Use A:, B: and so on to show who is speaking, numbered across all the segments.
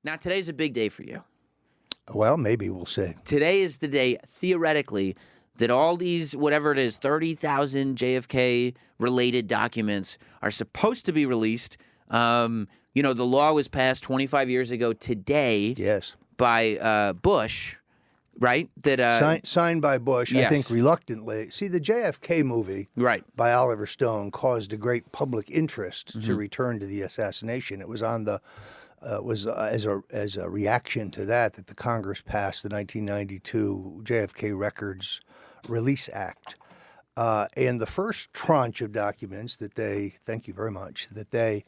A: Now, today's a big day for you.
B: Well, maybe we'll see.
A: Today is the day, theoretically, that all these, whatever it is, 30,000 JFK-related documents are supposed to be released. The law was passed 25 years ago today by Bush, right? That
B: signed by Bush,
A: yes.
B: I think reluctantly. See, the JFK movie by Oliver Stone caused a great public interest to return to the assassination. It was on the as a reaction to that the Congress passed the 1992 JFK Records Release Act. And the first tranche of documents that thank you very much, that they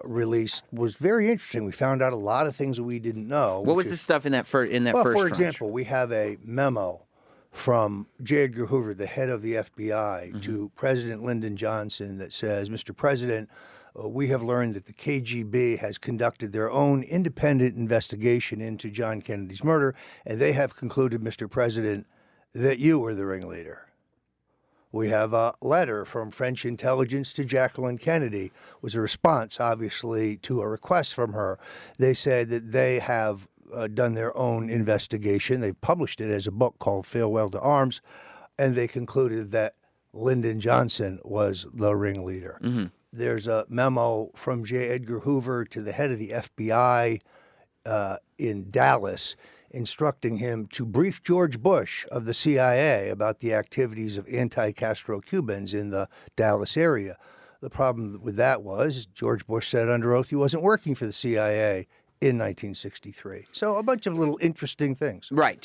B: released was very interesting. We found out a lot of things that we didn't know.
A: What was the stuff in that first tranche?
B: For example, we have a memo from J. Edgar Hoover, the head of the FBI, to President Lyndon Johnson that says, Mr. President, we have learned that the KGB has conducted their own independent investigation into John Kennedy's murder, and they have concluded, Mr. President, that you were the ringleader. We have a letter from French intelligence to Jacqueline Kennedy. It was a response, obviously, to a request from her. They said that they have done their own investigation. They published it as a book called Farewell to Arms, and they concluded that Lyndon Johnson was the ringleader. There's a memo from J. Edgar Hoover to the head of the FBI in Dallas, instructing him to brief George Bush of the CIA about the activities of anti-Castro Cubans in the Dallas area. The problem with that was George Bush said under oath he wasn't working for the CIA in 1963. So a bunch of little interesting things.
A: Right.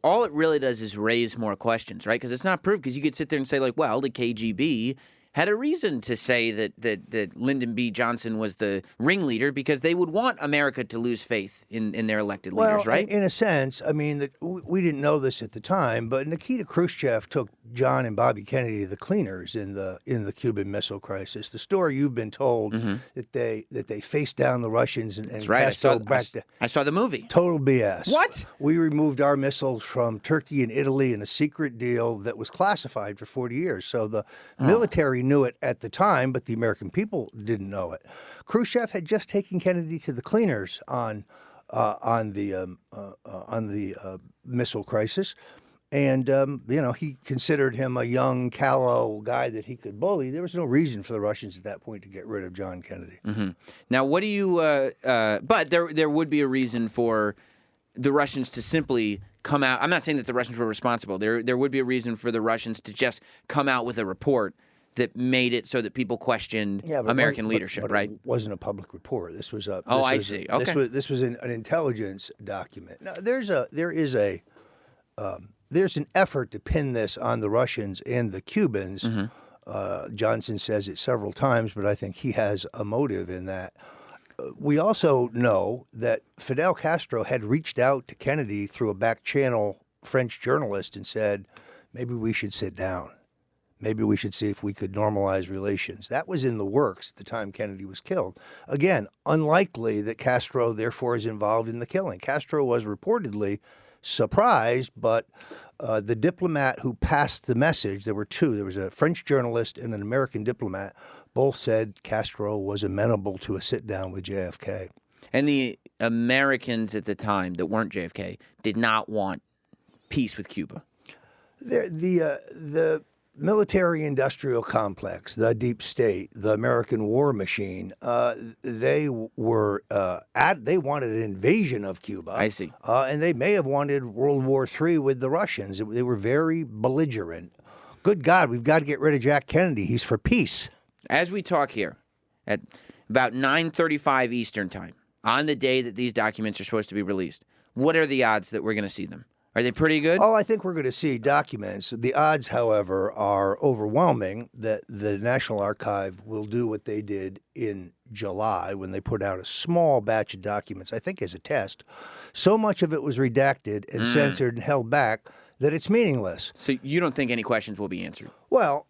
A: All it really does is raise more questions, right? Because it's not proof. Because you could sit there and say, like, well, the KGB had a reason to say that Lyndon B. Johnson was the ringleader because they would want America to lose faith in their elected leaders, right?
B: In a sense, I mean, we didn't know this at the time, but Nikita Khrushchev took John and Bobby Kennedy to the cleaners in the Cuban Missile Crisis. The story you've been told that they faced down the Russians and Castro back to.
A: I saw the movie.
B: Total BS.
A: What?
B: We removed our missiles from Turkey and Italy in a secret deal that was classified for 40 years. So the military knew it at the time, but the American people didn't know it. Khrushchev had just taken Kennedy to the cleaners on the missile crisis, and he considered him a young, callow guy that he could bully. There was no reason for the Russians at that point to get rid of John Kennedy.
A: Now, what do you? But there would be a reason for the Russians to simply come out. I'm not saying that the Russians were responsible. There would be a reason for the Russians to just come out with a report that made it so that people questioned American leadership,
B: but
A: right?
B: It wasn't a public report. This was a.
A: I see. Okay.
B: This was an intelligence document. Now, there's an effort to pin this on the Russians and the Cubans. Johnson says it several times, but I think he has a motive in that. We also know that Fidel Castro had reached out to Kennedy through a back channel French journalist and said, maybe we should sit down. Maybe we should see if we could normalize relations. That was in the works at the time Kennedy was killed. Again, unlikely that Castro, therefore, is involved in the killing. Castro was reportedly surprised, but the diplomat who passed the message, there were two. There was a French journalist and an American diplomat. Both said Castro was amenable to a sit-down with JFK.
A: And the Americans at the time that weren't JFK did not want peace with Cuba.
B: The military-industrial complex, the deep state, the American war machine, they wanted an invasion of Cuba.
A: I see.
B: And they may have wanted World War III with the Russians. They were very belligerent. Good God, we've got to get rid of Jack Kennedy. He's for peace.
A: As we talk here, at about 9:35 Eastern Time, on the day that these documents are supposed to be released, what are the odds that we're going to see them? Are they pretty good?
B: Oh, I think we're going to see documents. The odds, however, are overwhelming that the National Archive will do what they did in July when they put out a small batch of documents, I think as a test. So much of it was redacted and censored and held back that it's meaningless.
A: So you don't think any questions will be answered?
B: Well,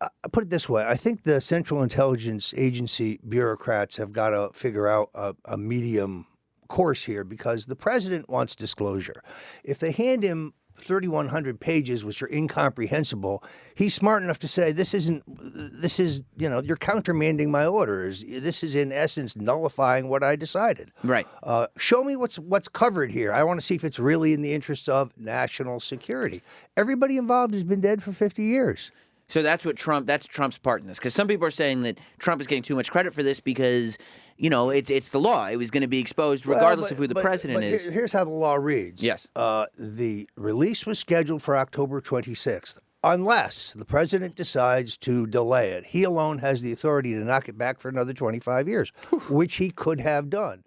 B: I'll put it this way. I think the Central Intelligence Agency bureaucrats have got to figure out a medium course here because the president wants disclosure. If they hand him 3,100 pages, which are incomprehensible, he's smart enough to say, this is, you're countermanding my orders. This is, in essence, nullifying what I decided.
A: Right.
B: Show me what's covered here. I want to see if it's really in the interest of national security. Everybody involved has been dead for 50 years.
A: So that's Trump's part in this. Because some people are saying that Trump is getting too much credit for this because, it's the law. It was going to be exposed regardless of who the president is.
B: Here's how the law reads.
A: Yes.
B: The release was scheduled for October 26th. Unless the president decides to delay it. He alone has the authority to knock it back for another 25 years, which he could have done.